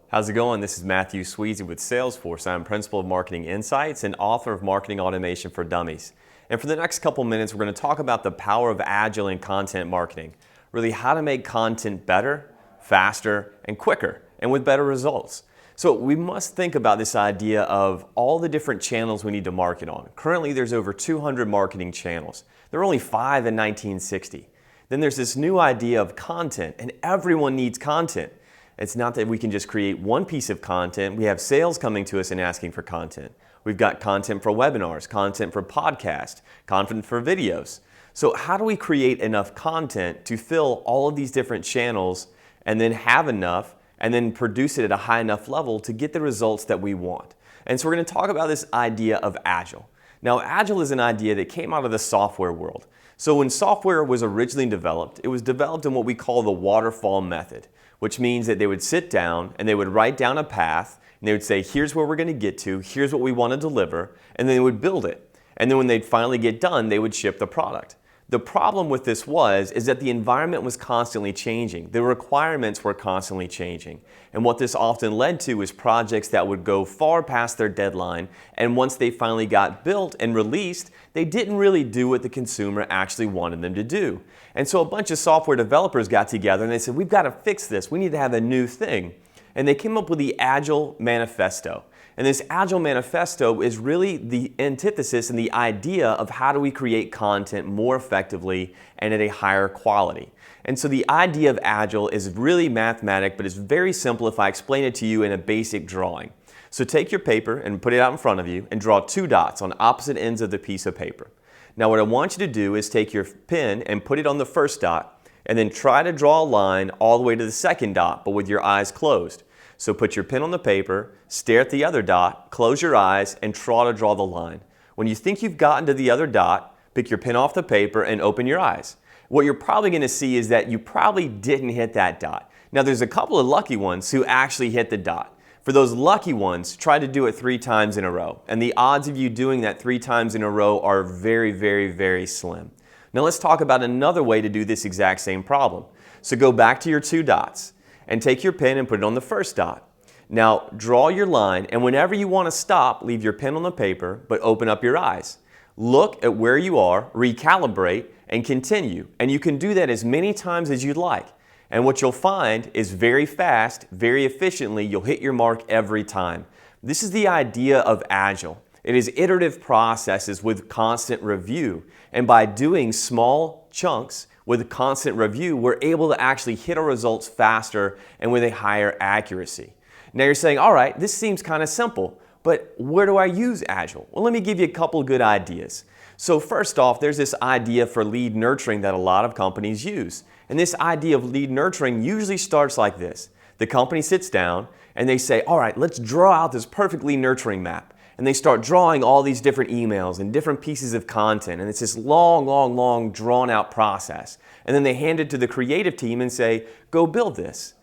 How's it going? This is Mathew Sweezey with Salesforce. I'm Principal of Marketing Insights and author of Marketing Automation for Dummies. And for the next couple minutes, we're going to talk about the power of Agile in content marketing. Really how to make content better, faster, and quicker, and with better results. So we must think about this idea of all the different channels we need to market on. Currently, there's over 200 marketing channels. There were only 5 in 1960. Then there's this new idea of content, and everyone needs content. It's not that we can just create one piece of content. We have sales coming to us and asking for content. We've got content for webinars, content for podcasts, content for videos. So how do we create enough content to fill all of these different channels and then have enough and then produce it at a high enough level to get the results that we want? And so we're going to talk about this idea of Agile. Now, Agile is an idea that came out of the software world. So when software was originally developed, it was developed in what we call the Waterfall Method, which means that they would sit down and they would write down a path and they would say, here's where we're going to get to, here's what we want to deliver, and then they would build it. And then when they'd finally get done, they would ship the product. The problem with this is that the environment was constantly changing. The requirements were constantly changing. And what this often led to is projects that would go far past their deadline, and once they finally got built and released, they didn't really do what the consumer actually wanted them to do. And so a bunch of software developers got together and they said, we've got to fix this. We need to have a new thing. And they came up with the Agile Manifesto. And this Agile Manifesto is really the antithesis and the idea of how do we create content more effectively and at a higher quality. And so the idea of Agile is really mathematic, but it's very simple if I explain it to you in a basic drawing. So take your paper and put it out in front of you and draw 2 dots on opposite ends of the piece of paper. Now what I want you to do is take your pen and put it on the first dot and then try to draw a line all the way to the second dot, but with your eyes closed. So put your pen on the paper, stare at the other dot, close your eyes, and try to draw the line. When you think you've gotten to the other dot, pick your pen off the paper and open your eyes. What you're probably going to see is that you probably didn't hit that dot. Now there's a couple of lucky ones who actually hit the dot. For those lucky ones, try to do it 3 times in a row. And the odds of you doing that 3 times in a row are very, very, very slim. Now let's talk about another way to do this exact same problem. So go back to your 2 dots and take your pen and put it on the first dot. Now draw your line, and whenever you want to stop, leave your pen on the paper, but open up your eyes. Look at where you are, recalibrate, and continue. And you can do that as many times as you'd like. And what you'll find is very fast, very efficiently, you'll hit your mark every time. This is the idea of Agile. It is iterative processes with constant review. And by doing small chunks with constant review, we're able to actually hit our results faster and with a higher accuracy. Now you're saying, all right, this seems kind of simple, but where do I use Agile? Well, let me give you a couple good ideas. So first off, there's this idea for lead nurturing that a lot of companies use. And this idea of lead nurturing usually starts like this. The company sits down and they say, all right, let's draw out this perfect lead nurturing map. And they start drawing all these different emails and different pieces of content. And it's this long, drawn out process. And then they hand it to the creative team and say, go build this.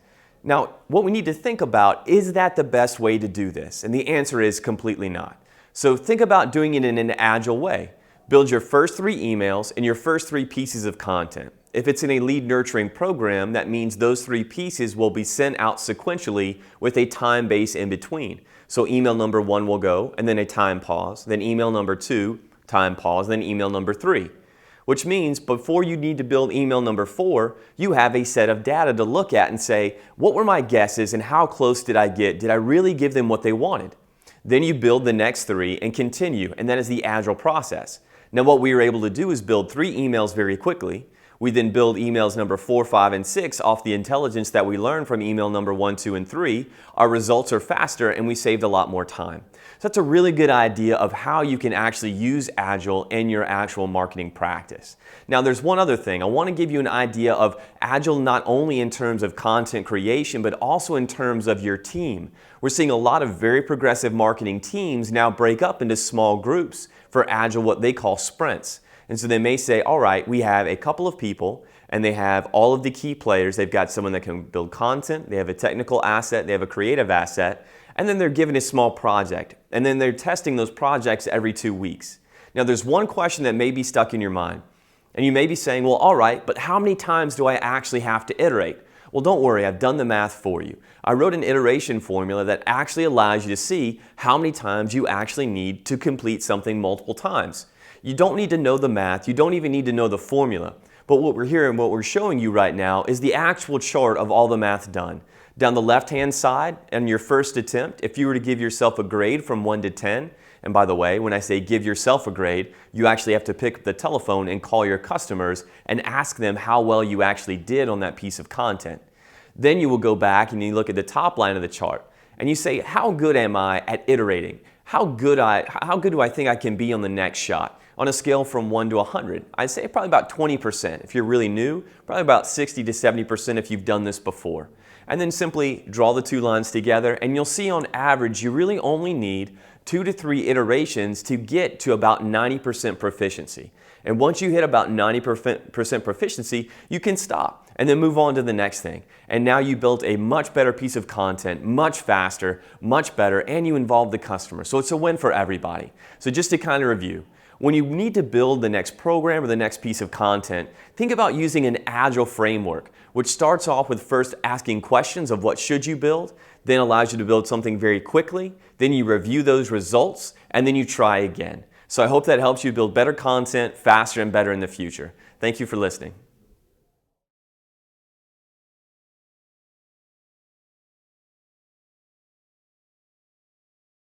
Now, what we need to think about, is that the best way to do this? And the answer is completely not. So think about doing it in an agile way. Build your first 3 emails and your first 3 pieces of content. If it's in a lead nurturing program, that means those 3 pieces will be sent out sequentially with a time base in between. So email number 1 will go, and then a time pause, then email number 2, time pause, then email number 3. Which means before you need to build email number 4, you have a set of data to look at and say, what were my guesses and how close did I get? Did I really give them what they wanted? Then you build the next 3 and continue, and that is the Agile process. Now what we were able to do is build 3 emails very quickly. We then build emails number 4, 5, and 6 off the intelligence that we learned from email number 1, 2, and 3. Our results are faster and we saved a lot more time. So that's a really good idea of how you can actually use Agile in your actual marketing practice. Now there's one other thing. I want to give you an idea of Agile not only in terms of content creation, but also in terms of your team. We're seeing a lot of very progressive marketing teams now break up into small groups for Agile, what they call sprints. And so they may say, all right, we have a couple of people and they have all of the key players. They've got someone that can build content, they have a technical asset, they have a creative asset, and then they're given a small project. And then they're testing those projects every 2 weeks. Now there's one question that may be stuck in your mind. And you may be saying, well, all right, but how many times do I actually have to iterate? Well, don't worry, I've done the math for you. I wrote an iteration formula that actually allows you to see how many times you actually need to complete something multiple times. You don't need to know the math, you don't even need to know the formula. But what we're here and what we're showing you right now is the actual chart of all the math done. Down the left-hand side, in your first attempt, if you were to give yourself a grade from 1 to 10, and by the way, when I say give yourself a grade, you actually have to pick up the telephone and call your customers and ask them how well you actually did on that piece of content. Then you will go back and you look at the top line of the chart and you say, how good am I at iterating? How good do I think I can be on the next shot? On a scale from 1 to 100, I'd say probably about 20%. If you're really new, probably about 60 to 70% if you've done this before. And then simply draw the two lines together and you'll see on average you really only need 2 to 3 iterations to get to about 90% proficiency. And once you hit about 90% proficiency, you can stop and then move on to the next thing. And now you built a much better piece of content, much faster, much better, and you involve the customer. So it's a win for everybody. So just to kind of review, when you need to build the next program or the next piece of content, think about using an Agile framework, which starts off with first asking questions of what should you build, then allows you to build something very quickly, then you review those results, and then you try again. So I hope that helps you build better content faster and better in the future. Thank you for listening.